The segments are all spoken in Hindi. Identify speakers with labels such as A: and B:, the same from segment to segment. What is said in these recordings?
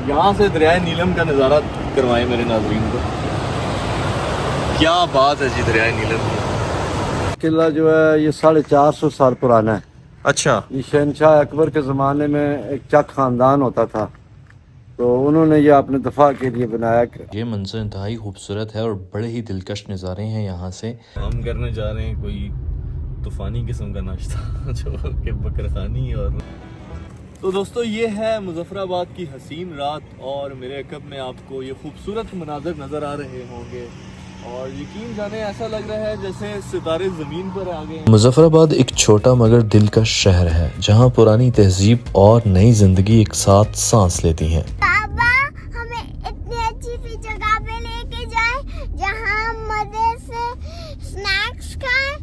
A: यहाँ से दरियाए नीलम का नज़ारा करवाएं मेरे नाज़रीन को। क्या बात है जी दरियाए नीलम की।
B: किला जो है ये 450 साल पुराना है।
A: अच्छा,
B: ये शहनशाह अकबर के ज़माने में एक चक ख़ानदान होता था, तो उन्होंने ये अपने दफा के लिए बनाया।
C: ये मंजर इंतहाई खूबसूरत है और बड़े ही दिलकश नज़ारे हैं यहाँ से।
A: हम करने जा रहे हैं कोई तूफ़ानी किस्म का नाश्ता जो कि बकरखानी। और तो दोस्तों ये है मुजफ्फराबाद की हसीन रात, और मेरे अकब में आपको ये खूबसूरत मनाज़र नज़र आ रहे होंगे और यकीन जाने ऐसा लग रहा है जैसे सितारे ज़मीन पर आ गए हैं।
C: मुजफ्फराबाद एक छोटा मगर दिलकश शहर है जहाँ पुरानी तहजीब और नई जिंदगी एक साथ सांस लेती हैं।
D: बाबा हमें इतनी अच्छी सी जगह पे लेके जाए जहाँ हम मजे से स्नैक्स खाएं।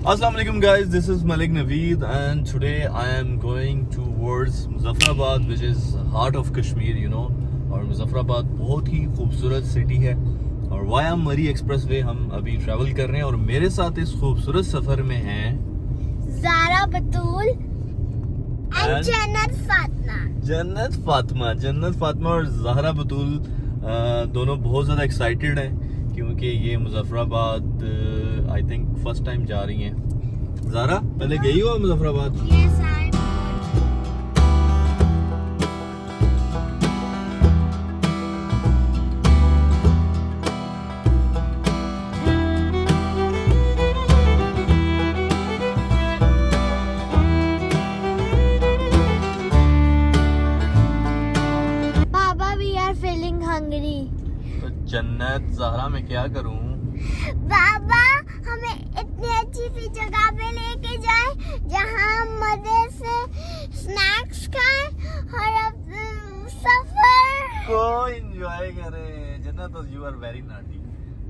A: Assalamu alaikum guys, this is Malik Naveed and today I am going towards Muzaffarabad which is heart of Kashmir, you know। और मुजफ्फराबाद बहुत ही खूबसूरत सिटी है और वाया मरी एक्सप्रेसवे हम अभी ट्रैवल कर रहे हैं और मेरे साथ इस खूबसूरत सफर में हैं
D: ज़ारा बतूल
A: And
D: एंड
A: जन्नत फातिमा और ज़हरा बतूल दोनों बहुत ज़्यादा एक्साइटेड हैं क्योंकि ये Muzaffarabad I think first time जा रही हैं। ज़ारा पहले गई हो मुजफ्फराबाद?
D: यस बाबा वी आर फीलिंग हंग्री।
A: तो जन्नत ज़हरा मैं क्या करूं?
D: बाबा हमें इतनी अच्छी सी जगह पे लेके जाए जहाँ हम मजे से स्नैक्स खाएं और सफर
A: को एंजॉय करें। जन्नत यू आर वेरी नॉटी,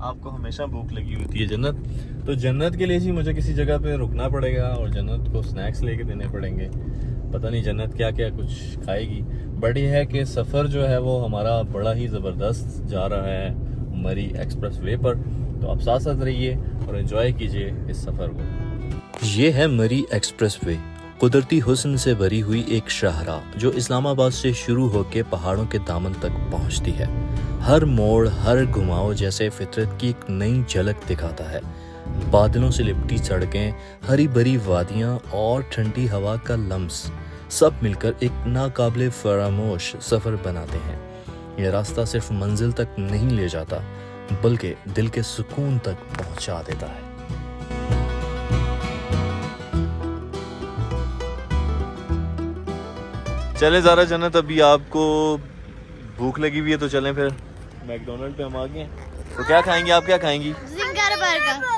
A: आपको हमेशा भूख लगी होती है जन्नत। तो जन्नत के लिए जी मुझे किसी जगह पे रुकना पड़ेगा और जन्नत को स्नैक्स लेके देने पड़ेंगे। पता नहीं जन्नत क्या क्या कुछ खाएगी। बड़ी है कि सफ़र जो है वो हमारा बड़ा ही ज़बरदस्त जा रहा है मरी एक्सप्रेस वे पर, तो आप साथ साथ रहिए और एंजॉय कीजिए इस सफ़र को।
C: ये है मरी एक्सप्रेस वे, कुदरती हुस्न से भरी हुई एक शाहराह जो इस्लामाबाद से शुरू होकर पहाड़ों के दामन तक पहुंचती है। हर मोड़, हर घुमाव जैसे फितरत की एक नई झलक दिखाता है। बादलों से लिपटी सड़कें, हरी भरी वादियां और ठंडी हवा का लम्स सब मिलकर एक नाकाबिले फरामोश सफर बनाते हैं। यह रास्ता सिर्फ मंजिल तक नहीं ले जाता बल्कि दिल के सुकून तक पहुंचा देता है।
A: चले ज़ारा जन्नत, अभी आपको भूख लगी हुई है तो चलें फिर। मैकडोनल्ड पे हम आ गए, तो क्या खाएंगे आप? क्या खाएंगी?
D: Zinger burger.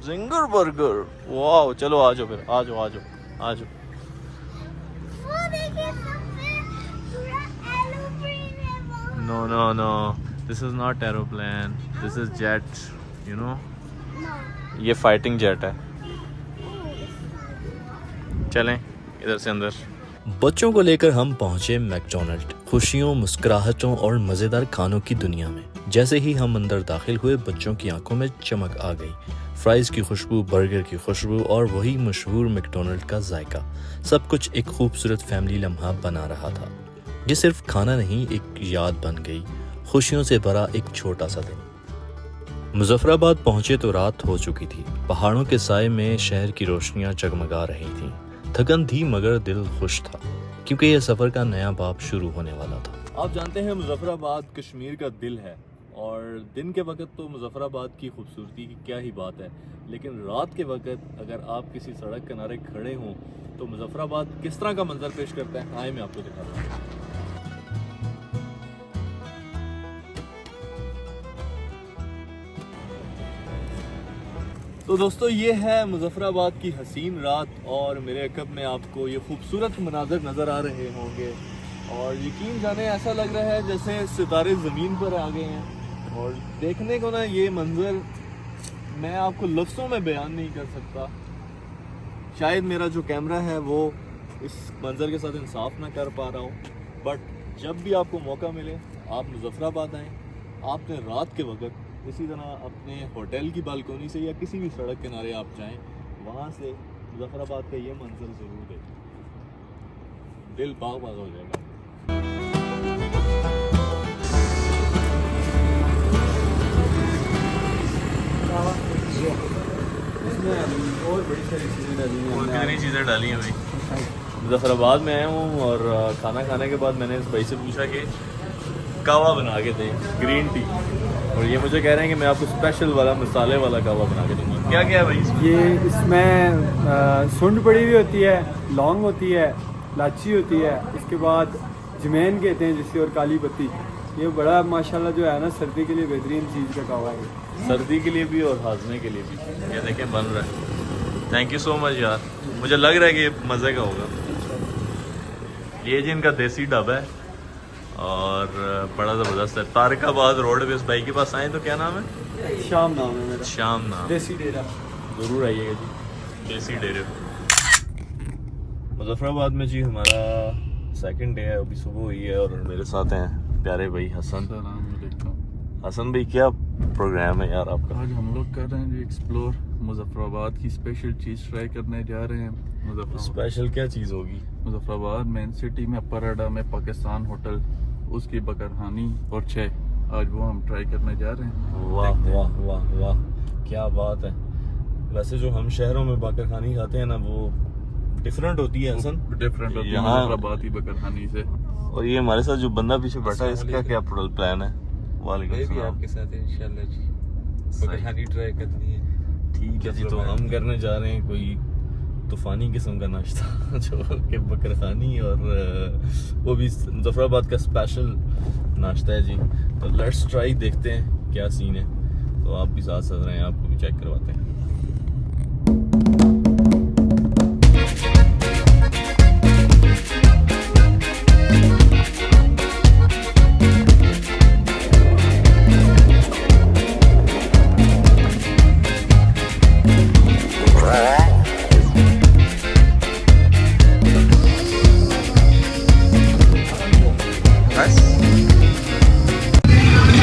A: जिंगर बर्गर, वाह। चलो आ जाओ फिर, आ जाओ आ जाओ आ जाओ।
D: वो देखिए सबसे पूरा एरोप्लेन है वो।
A: No no no, this is not aeroplane, this is jet, you know. ये फाइटिंग जेट है। चलें इधर से अंदर।
C: बच्चों को लेकर हम पहुंचे मैकडोनल्ड, खुशियों, मुस्कुराहटों और मजेदार खानों की दुनिया में। जैसे ही हम अंदर दाखिल हुए बच्चों की आंखों में चमक आ गई। फ्राइज की खुशबू, बर्गर की खुशबू और वही मशहूर मैकडोनल्ड का जायका, सब कुछ एक खूबसूरत फैमिली लम्हा बना रहा था। ये सिर्फ खाना नहीं, एक याद बन गई, खुशियों से भरा एक छोटा सा दिन। मुजफ्फराबाद पहुंचे तो रात हो चुकी थी। पहाड़ों के साए में शहर की रोशनियां जगमगा रही थीं। थकन थी मगर दिल खुश था क्योंकि यह सफर का नया बाब शुरू होने वाला था।
A: आप जानते हैं मुजफ्फराबाद कश्मीर का दिल है और दिन के वक्त तो मुजफ्फराबाद की खूबसूरती की क्या ही बात है, लेकिन रात के वक्त अगर आप किसी सड़क किनारे खड़े हों तो मुजफ्फराबाद किस तरह का मंजर पेश करता है, आए मैं आपको दिखाता हूँ। तो दोस्तों ये है मुजफ्फराबाद की हसीन रात और मेरे अकब में आपको ये खूबसूरत मनाज़र नज़र आ रहे होंगे और यकीन जाने ऐसा लग रहा है जैसे सितारे ज़मीन पर आ गए हैं। और देखने को ना ये मंज़र मैं आपको लफ्ज़ों में बयान नहीं कर सकता। शायद मेरा जो कैमरा है वो इस मंज़र के साथ इंसाफ ना कर पा रहा हूँ, बट जब भी आपको मौका मिले आप मुजफ्फराबाद आएँ। आपने रात के वक्त इसी तरह अपने होटल की बालकोनी से या किसी भी सड़क किनारे आप जाएं, वहाँ से मुजफ्फराबाद का ये मंजर ज़रूर देखें, दिल पाक पाक हो जाएगा।
B: और बड़ी सारी चीज़ें डाली हैं
A: और कितनी चीज़ें डाली हैं भाई। मुजफ्फराबाद में आया हूँ और खाना खाने के बाद मैंने इस भाई से पूछा कि कहवा बना के दें, ग्रीन टी, और ये मुझे कह रहे हैं कि मैं आपको स्पेशल वाला मसाले वाला कहवा बना के दूँगा। क्या क्या है भाई इसमें?
E: ये इसमें सुंड पड़ी हुई होती है, लौंग होती है, इलायची होती है, इसके बाद जमैन कहते हैं जिसे, और काली पत्ती। ये बड़ा माशाल्लाह जो है ना सर्दी के लिए बेहतरीन चीज़ का कहवा है,
A: सर्दी के लिए भी और हाजमे के लिए भी। ये देखें बन रहा है। थैंक यू सो मच यार, मुझे लग रहा है कि ये मज़े का होगा। ये जी इनका देसी ढाबा है और बड़ा ज़बरदस्त है। तारिकाबाद रोड पे इस भाई के पास आए तो क्या नाम है?
E: शाम नाम है मेरा,
A: शाम नाम।
E: देसी डेरा।
A: ज़रूर आइएगा जी देसी डेरे। मुजफ्फराबाद में जी हमारा सेकंड डे है, अभी सुबह हुई है और मेरे साथ हैं प्यारे भाई हसन। हसन भाई क्या प्रोग्राम है यार आपका?
F: आज हम लोग कर रहे हैं जी एक्सप्लोर, मुजफ्फराबाद की स्पेशल चीज़ ट्राई करने जा रहे हैं।
A: स्पेशल क्या चीज़ होगी?
F: मुजफ्फराबाद मेन सिटी में अपर अड्डा में पाकिस्तान होटल, उसकी बकरहानी और चाय, आज वो हम ट्राई करने जा रहे हैं।
A: वाह वाह वाह वाह, क्या बात है। वैसे जो हम शहरों में बकरखानी खाते हैं ना, वो डिफरेंट होती है हसन,
F: डिफरेंट होती है
A: यहाँ-
F: मुजफ्फराबाद की बकरहानी से।
A: और ये हमारे साथ जो बंदा पीछे बैठा है, इसका क्या प्लान है? वालेकुम
G: मैं भी
A: सलाम।
G: आपके साथ इंशाल्लाह जी बकरहानी ट्राई करनी है।
A: ठीक है जी, तो हम करने जा रहे हैं कोई तूफानी किस्म का नाश्ता जो कि बकरखानी, और वो भी मुजफ्फराबाद का स्पेशल नाश्ता है जी। तो लेट्स ट्राई, देखते हैं क्या सीन है। तो आप भी साथ साथ रहें, आपको भी चेक करवाते हैं।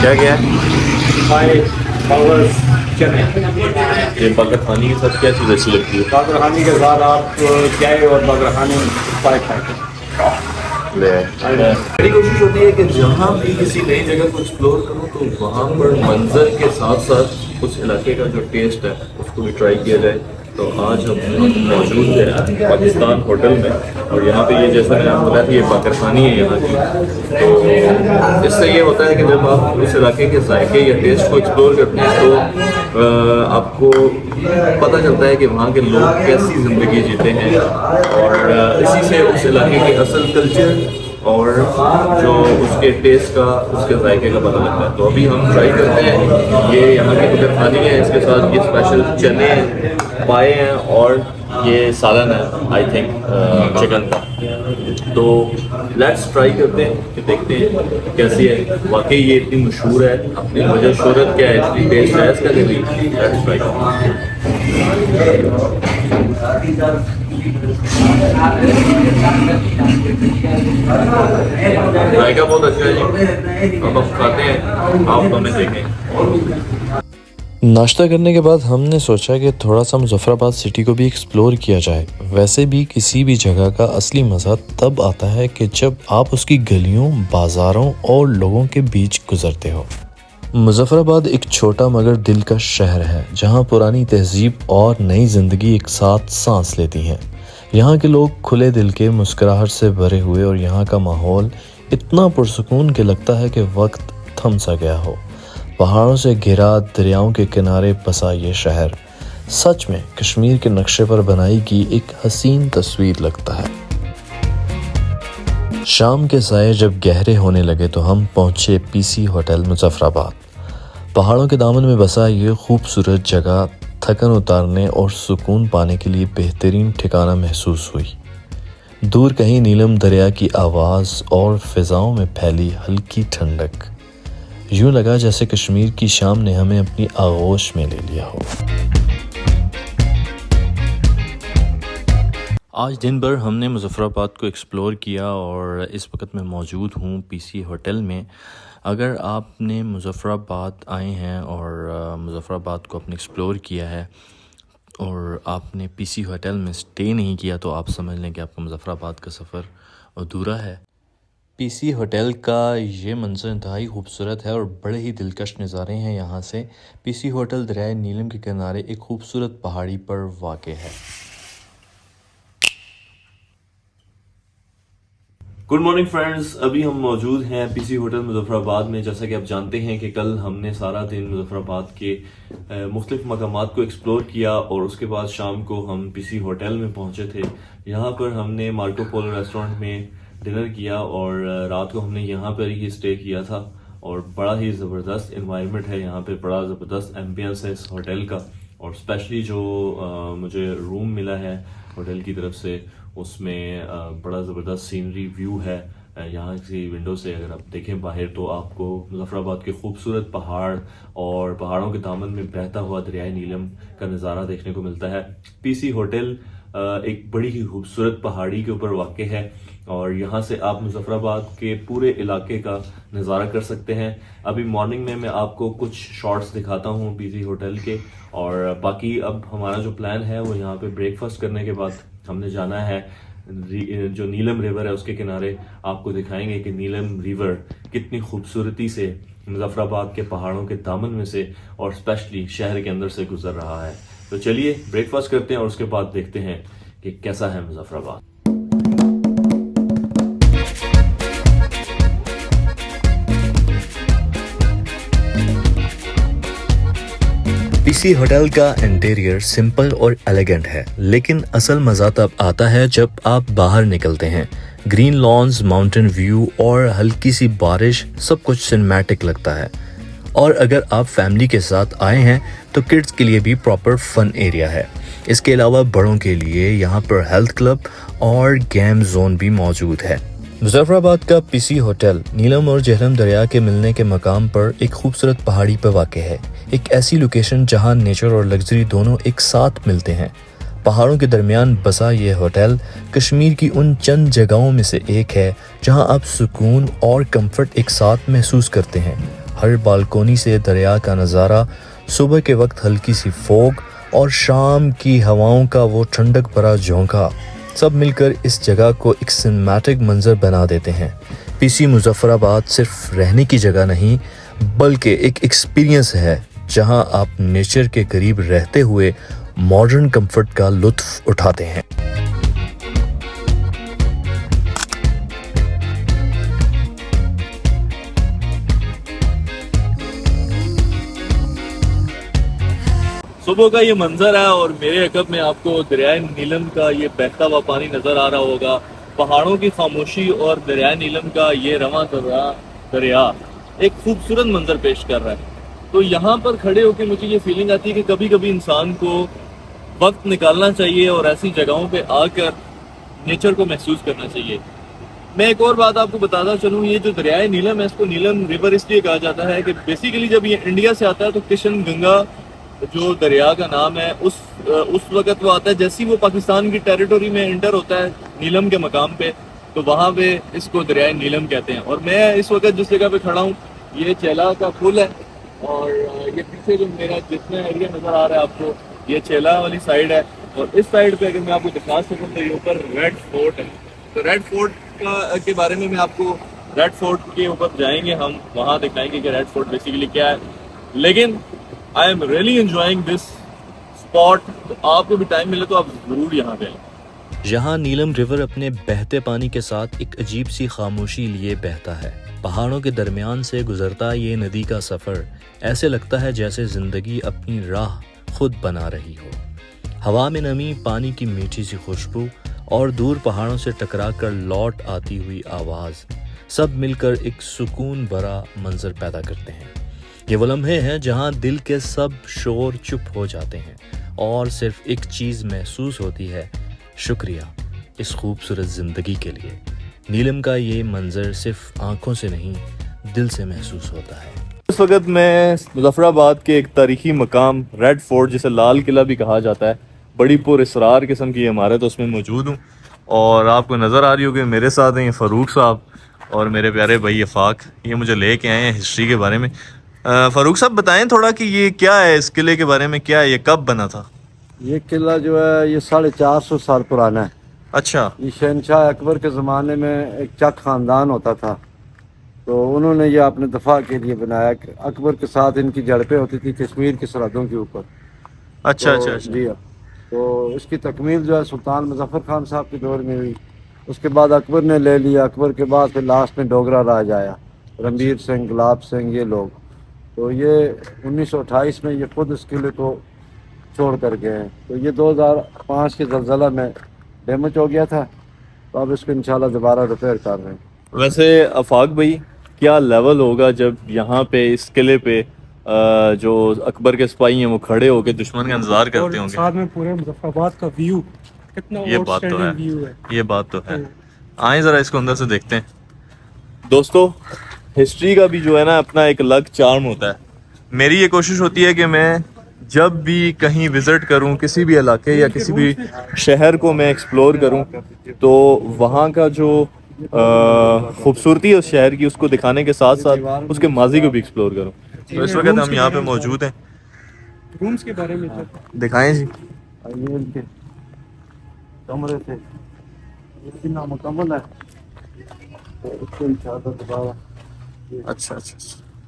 A: क्या क्या है? ये बकरखानी के साथ क्या चीज़ अच्छी लगती है?
E: बकरहानी के साथ आप चाय और बकरहानी पाए खाएं।
A: मेरी कोशिश होती है कि जहाँ भी किसी नई जगह को एक्सप्लोर करूँ तो वहाँ पर मंजर के साथ साथ उस इलाके का जो टेस्ट है उसको भी ट्राई किया जाए। तो आज हम मौजूद हैं पाकिस्तान होटल में, और यहाँ पे ये जैसा मैंने आपको बताया था, ये बकरखानी है यहाँ की। तो इससे ये होता है कि जब आप उस इलाके के जायके या टेस्ट को एक्सप्लोर करते हैं तो आपको पता चलता है कि वहाँ के लोग कैसी ज़िंदगी जीते हैं, और इसी से उस इलाके के असल कल्चर और जो उसके टेस्ट का, उसके जायके का पता लगता है। तो अभी हम ट्राई करते हैं। ये यहाँ की बकरखानी है, इसके साथ ये स्पेशल चने पाए हैं और ये सालन है आई थिंक चिकन का। तो लेट्स ट्राई करते हैं कि देखते हैं कैसी है। वाकई ये इतनी मशहूर है, अपनी वजह शोहरत क्या है, इतनी टेस्ट है इसका कि लेट्स ट्राई करते हैं। जायका बहुत अच्छा है जी। अब हम खाते हैं, आप हमें देखें।
C: नाश्ता करने के बाद हमने सोचा कि थोड़ा सा मुजफ्फराबाद सिटी को भी एक्सप्लोर किया जाए। वैसे भी किसी भी जगह का असली मज़ा तब आता है कि जब आप उसकी गलियों, बाज़ारों और लोगों के बीच गुजरते हो। मुजफ्फराबाद एक छोटा मगर दिल का शहर है, जहां पुरानी तहजीब और नई ज़िंदगी एक साथ सांस लेती हैं। यहाँ के लोग खुले दिल के, मुस्कुराहट से भरे हुए, और यहाँ का माहौल इतना पुरसुकून कि लगता है कि वक्त थम सा गया हो। पहाड़ों से घिरा, दरियाओं के किनारे बसा ये शहर सच में कश्मीर के नक्शे पर बनाई की एक हसीन तस्वीर लगता है। शाम के साये जब गहरे होने लगे तो हम पहुंचे पीसी होटल मुजफ्फराबाद। पहाड़ों के दामन में बसा ये खूबसूरत जगह थकन उतारने और सुकून पाने के लिए बेहतरीन ठिकाना महसूस हुई। दूर कहीं नीलम दरिया की आवाज़ और फिजाओं में फैली हल्की ठंडक, यूं लगा जैसे कश्मीर की शाम ने हमें अपनी आगोश में ले लिया हो। आज दिन भर हमने मुजफ्फराबाद को एक्सप्लोर किया और इस वक्त मैं मौजूद हूँ पीसी होटल में। अगर आपने मुजफ्फराबाद आए हैं और मुजफ्फराबाद को अपने एक्सप्लोर किया है और आपने पीसी होटल में स्टे नहीं किया तो आप समझ लें कि आपका मुज़फ़्फ़राबाद का सफ़र अधूरा है। पीसी होटल का ये मंज़र इंतहाई खूबसूरत है और बड़े ही दिलकश नज़ारे हैं यहाँ से। पीसी होटल दरियाए नीलम के किनारे एक खूबसूरत पहाड़ी पर वाक़ है।
A: गुड मॉर्निंग फ्रेंड्स, अभी हम मौजूद हैं पीसी होटल मुज़फ़्फ़राबाद में। जैसा कि आप जानते हैं कि कल हमने सारा दिन मुज़फ़्फ़राबाद के मुख्तलिफ मकामात को एक्सप्लोर किया और उसके बाद शाम को हम पीसी होटल में पहुंचे थे। यहाँ पर हमने मार्को पोलो रेस्टोरेंट में डिनर किया और रात को हमने यहाँ पर ही स्टे किया था और बड़ा ही ज़बरदस्त इन्वायरमेंट है यहाँ पे, बड़ा ज़बरदस्त एम्बियंस है इस होटल का। और स्पेशली जो मुझे रूम मिला है होटल की तरफ से, उसमें बड़ा ज़बरदस्त सीनरी व्यू है यहाँ की विंडो से। अगर आप देखें बाहर तो आपको मुज़फ़्फ़राबाद के खूबसूरत पहाड़ और पहाड़ों के दामन में बहता हुआ दरियाए नीलम का नज़ारा देखने को मिलता है। पीसी होटल एक बड़ी ही खूबसूरत पहाड़ी के ऊपर वाक़ है और यहाँ से आप मुज़फ़्फ़राबाद के पूरे इलाके का नज़ारा कर सकते हैं। अभी मॉर्निंग में मैं आपको कुछ शॉट्स दिखाता हूँ पीसी होटल के, और बाकी अब हमारा जो प्लान है वो यहाँ पे ब्रेकफास्ट करने के बाद हमने जाना है जो नीलम रिवर है उसके किनारे। आपको दिखाएंगे कि नीलम रिवर कितनी खूबसूरती से मुज़फ़्फ़राबाद के पहाड़ों के दामन में से और स्पेशली शहर के अंदर से गुजर रहा है। तो चलिए ब्रेकफास्ट करते हैं और उसके बाद देखते हैं कि कैसा है मुज़फ़्फ़राबाद।
C: पीसी होटल का इंटीरियर सिंपल और एलिगेंट है, लेकिन असल मज़ा तब आता है जब आप बाहर निकलते हैं। ग्रीन लॉन्स, माउंटेन व्यू और हल्की सी बारिश, सब कुछ सिनेमैटिक लगता है। और अगर आप फैमिली के साथ आए हैं तो किड्स के लिए भी प्रॉपर फन एरिया है। इसके अलावा बड़ों के लिए यहाँ पर हेल्थ क्लब और गेम जोन भी मौजूद है। मुज़फ़्फ़राबाद का पीसी होटल नीलम और झेलम दरिया के मिलने के मकाम पर एक खूबसूरत पहाड़ी पर वाक़ है। एक ऐसी लोकेशन जहां नेचर और लग्जरी दोनों एक साथ मिलते हैं। पहाड़ों के दरमियान बसा ये होटल कश्मीर की उन चंद जगहों में से एक है जहां आप सुकून और कंफर्ट एक साथ महसूस करते हैं। हर बालकोनी से दरिया का नज़ारा, सुबह के वक्त हल्की सी फोग और शाम की हवाओं का वो ठंडक भरा झोंका, सब मिलकर इस जगह को एक सिनेमैटिक मंजर बना देते हैं। पीसी मुज़फ़्फ़राबाद सिर्फ रहने की जगह नहीं बल्कि एक एक्सपीरियंस है जहां आप नेचर के करीब रहते हुए मॉडर्न कंफर्ट का लुत्फ उठाते हैं।
A: सुबह का ये मंजर है और मेरे अकब में आपको दरियाए नीलम का ये बहता हुआ पानी नजर आ रहा होगा। पहाड़ों की खामोशी और दरियाए नीलम का ये रवां दरिया एक खूबसूरत मंजर पेश कर रहा है। तो यहाँ पर खड़े होकर मुझे ये फीलिंग आती है कि कभी कभी इंसान को वक्त निकालना चाहिए और ऐसी जगहों पे आकर नेचर को महसूस करना चाहिए। मैं एक और बात आपको बताता चलूँ, ये जो दरियाए नीलम है इसको नीलम रिवर इसलिए कहा जाता है कि बेसिकली जब ये इंडिया से आता है तो किशन गंगा जो दरिया का नाम है उस वक्त वो आता है जैसे ही वो पाकिस्तान की टेरिटरी में इंटर होता है नीलम के मकाम पे, तो वहाँ पे इसको दरियाए नीलम कहते हैं। और मैं इस वक्त जिस जगह पे खड़ा हूँ ये चेला का पुल है और ये पीछे जो मेरा जितना एरिया नजर आ रहा है आपको, ये चेला वाली साइड है। और इस साइड पे अगर मैं आपको दिखा सकूँ तो ये ऊपर रेड फोर्ट है। तो रेड फोर्ट के बारे में मैं आपको, रेड फोर्ट के ऊपर जाएंगे हम, वहाँ दिखाएंगे कि रेड फोर्ट बेसिकली क्या है। लेकिन I am really enjoying this spot. तो आपको भी टाइम मिले तो आप जरूर यहाँ पे आएं।
C: यहाँ नीलम रिवर अपने बहते पानी के साथ एक अजीब सी खामोशी लिए बहता है। पहाड़ों के दरमियान से गुजरता ये नदी का सफ़र ऐसे लगता है जैसे ज़िंदगी अपनी राह खुद बना रही हो। हवा में नमी, पानी की मीठी सी खुशबू और दूर पहाड़ों से टकरा कर लौट आती हुई आवाज़, सब मिलकर एक सुकून भरा मंजर पैदा करते हैं। ये वो लम्हे हैं जहाँ दिल के सब शोर चुप हो जाते हैं और सिर्फ एक चीज़ महसूस होती है, शुक्रिया इस खूबसूरत ज़िंदगी के लिए। नीलम का ये मंजर सिर्फ आंखों से नहीं दिल से महसूस होता है।
A: इस वक्त मैं मुज़फ़्फ़राबाद के एक तारीखी मकाम रेड फोर्ट, जिसे लाल किला भी कहा जाता है, बड़ी पुरअसरार किस्म की इमारत, उसमें मौजूद हूँ। और आपको नज़र आ रही होगी मेरे साथ हैं ये फ़ारूक साहब और मेरे प्यारे भाई अफाक। ये मुझे लेके आए हैं हिस्ट्री के बारे में। फ़ारूक साहब बताएं थोड़ा कि ये क्या है, इस किले के बारे में क्या है, ये कब बना था?
B: ये किला जो है ये 450 साल पुराना है।
H: अच्छा।
B: ये शहनशाह अकबर के ज़माने में एक चक ख़ानदान होता था, तो उन्होंने ये अपने दफा के लिए बनाया। अकबर के साथ इनकी झड़पें होती थी कश्मीर की सरहदों के ऊपर।
H: अच्छा
B: तो
H: अच्छा अच्छा।
B: जी हाँ, तो इसकी तकमील जो है सुल्तान मुजफ्फर खान साहब के दौर में हुई। उसके बाद अकबर ने ले लिया। अकबर के बाद फिर लास्ट में डोगरा राज आया, रणबीर सिंह, गुलाब सिंह, ये लोग। तो ये 1928 में ये खुद इस किले को छोड़ कर गए हैं। तो ये 2005 के ज़लज़ला में डैमेज हो गया था, तो अब इसको इंशाल्लाह दोबारा रिपेयर कर रहे हैं।
A: वैसे आफाक भाई, क्या लेवल होगा जब यहाँ पे इस किले पे जो अकबर के सिपाही हैं वो खड़े होकर दुश्मन का इंतजार करते होंगे।
E: साथ में पूरे मुजफ्फराबाद का व्यू, कितना
H: ये बात तो
E: outstanding
H: है,
E: व्यू है।
H: ये बात तो है। आए जरा इसको अंदर से देखते हैं।
A: दोस्तों, हिस्ट्री का भी जो है ना अपना एक अलग चार्म होता है।
H: मेरी ये कोशिश होती है कि मैं जब भी कहीं विजिट करूं, किसी भी इलाके या किसी भी
A: शहर को मैं एक्सप्लोर करूं, तो वहाँ का जो खूबसूरती है उस शहर की, उसको दिखाने के साथ साथ उसके माजी को भी एक्सप्लोर करूं।
H: तो इस वक्त हम यहाँ पे मौजूद हैं।
E: रूम्स के बारे में तो
H: दिखाएं जी।
B: ये इनके कमरे थे, ये नामुकम्मल है, तो इसको इंशाल्लाह दोबारा।
H: अच्छा अच्छा,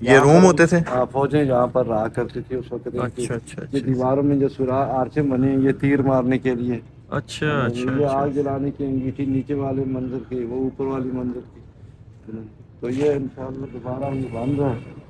H: ये रूम होते थे।
B: हाँ, फौजें यहाँ पर रहा करती थी उस वक्त।
H: अच्छा अच्छा
B: ये
H: अच्छा
B: दीवारों में जो सुराख आर्चे बने हैं, ये तीर मारने के लिए।
H: अच्छा
B: ये
H: अच्छा
B: आग जलाने की अंगीठी नीचे वाले मंदिर की, वो ऊपर वाली मंदिर की। तो ये इंशाल्लाह दोबारा ये बन रहा है।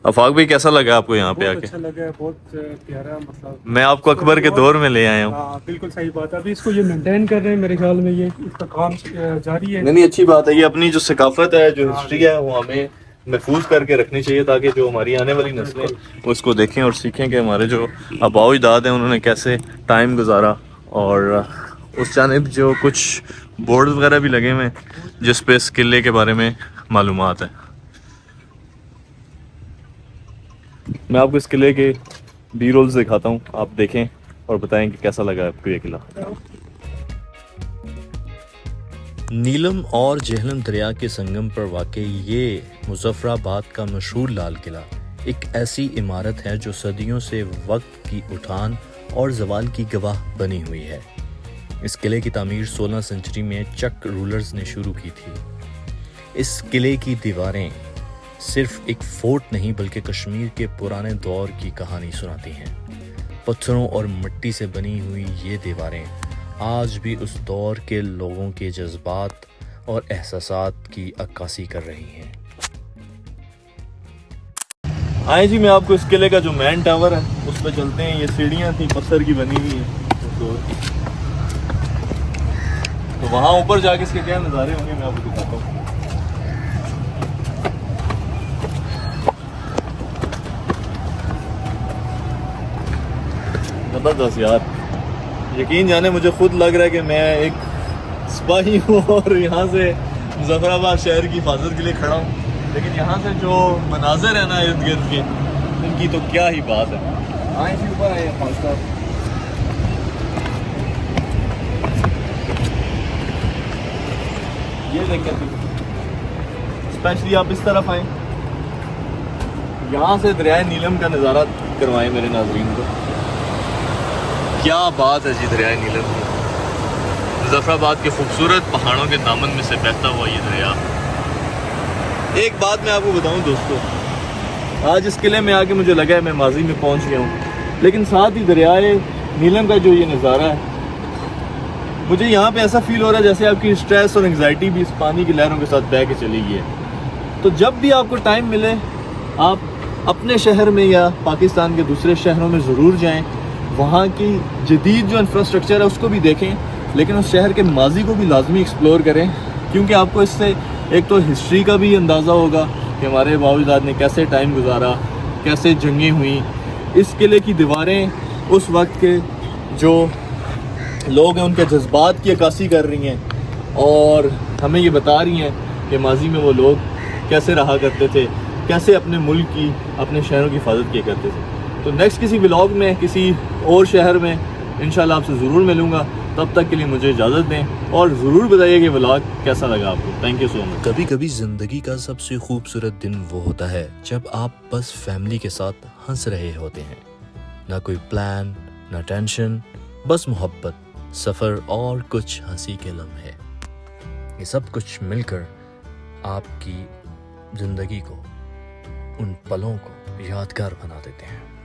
H: अफाक भाई, कैसा लगा आपको यहाँ पे
E: बहुत
H: आके?
E: अच्छा लगा है, बहुत प्यारा। मतलब
H: मैं आपको अकबर के दौर में ले आया हूँ।
E: हाँ, बिल्कुल सही बात है। अभी इसको ये मेंटेन कर रहे हैं, मेरे ख्याल में ये इसका काम जारी है।
A: नहीं, अच्छी बात है। ये अपनी जो सकाफत है, जो हिस्ट्री है, वो हमें महफूज करके रखनी चाहिए, ताकि जो हमारी आने वाली नस्लें
H: वो इसको देखें और सीखें कि हमारे जो आबाओ अजदाद हैं उन्होंने कैसे टाइम गुजारा। और उस जानिब जो कुछ बोर्ड वगैरह भी लगे हुए हैं जिस पे इस किले के बारे में मालूमात है।
A: मैं आपको इस किले के बी रोल्स दिखाता हूँ, आप देखें और बताएं कि कैसा लगा आपको ये किला।
C: नीलम और जेहलम दरिया के संगम पर वाक़ई ये मुजफ्फराबाद का मशहूर लाल किला एक ऐसी इमारत है जो सदियों से वक्त की उठान और जवाल की गवाह बनी हुई है। इस किले की तामीर 16 सेंचुरी में चक रूलर्स ने शुरू की थी। इस किले की दीवारें सिर्फ एक फोर्ट नहीं बल्कि कश्मीर के पुराने दौर की कहानी सुनाती हैं। पत्थरों और मिट्टी से बनी हुई ये दीवारें आज भी उस दौर के लोगों के जज्बात और एहसासात की अक्कासी कर रही हैं।
A: आए जी, मैं आपको इस किले का जो मेन टावर है उस पर चलते हैं। ये सीढ़ियाँ थी, पत्थर की बनी हुई हैं। तो वहाँ ऊपर जाके इसके क्या नज़ारे होंगे मैं आपको दिखाता हूँ। जबरदस्त यार, यकीन जाने मुझे खुद लग रहा है कि मैं एक सिपाही हूँ और यहाँ से मुजफ्फराबाद शहर की हिफाजत के लिए खड़ा हूँ। लेकिन यहाँ से जो मनाजर है ना इर्द गिर्द के, उनकी तो क्या ही बात है। आए से ऊपर आए खान साहब, ये देखें, स्पेशली आप इस तरफ आए, यहाँ से दरियाए नीलम का नज़ारा करवाएं मेरे नाज़रीन को। क्या बात है जी दरियाए नीलम की। मुजफ्फराबाद के खूबसूरत पहाड़ों के दामन में से बहता हुआ ये दरिया। एक बात मैं आपको बताऊं दोस्तों, आज इस किले में आके मुझे लगा है मैं माजी में पहुंच गया हूं, लेकिन साथ ही दरियाए नीलम का जो ये नज़ारा है, मुझे यहाँ पे ऐसा फील हो रहा है जैसे आपकी स्ट्रेस और एंग्जाइटी भी इस पानी की लहरों के साथ बह के चली गई है। तो जब भी आपको टाइम मिले, आप अपने शहर में या पाकिस्तान के दूसरे शहरों में ज़रूर जाएँ, वहाँ की जदीद जो इंफ्रास्ट्रक्चर है उसको भी देखें, लेकिन उस शहर के माजी को भी लाजमी एक्सप्लोर करें, क्योंकि आपको इससे एक तो हिस्ट्री का भी अंदाज़ा होगा कि हमारे बाबूजाद ने कैसे टाइम गुजारा, कैसे जंगें हुई। इस किले की दीवारें उस वक्त के जो लोग हैं उनके जज्बात की अक्कासी कर रही हैं और हमें ये बता रही हैं कि माजी में वो लोग कैसे रहा करते थे, कैसे अपने मुल्क की, अपने शहरों की हिफाजत किया करते थे। तो नेक्स्ट किसी व्लॉग में किसी और शहर में इंशाल्लाह आपसे ज़रूर मिलूँगा। तब तक के लिए मुझे इजाज़त दें और ज़रूर बताइए कि व्लॉग कैसा लगा आपको। Thank you so much.
C: कभी कभी जिंदगी का सबसे खूबसूरत दिन वो होता है जब आप बस फैमिली के साथ हंस रहे होते हैं। ना कोई प्लान, न टेंशन, बस मोहब्बत, सफ़र और कुछ हंसी के लम्हे। ये सब कुछ मिलकर आपकी ज़िंदगी को, उन पलों को यादगार बना देते हैं।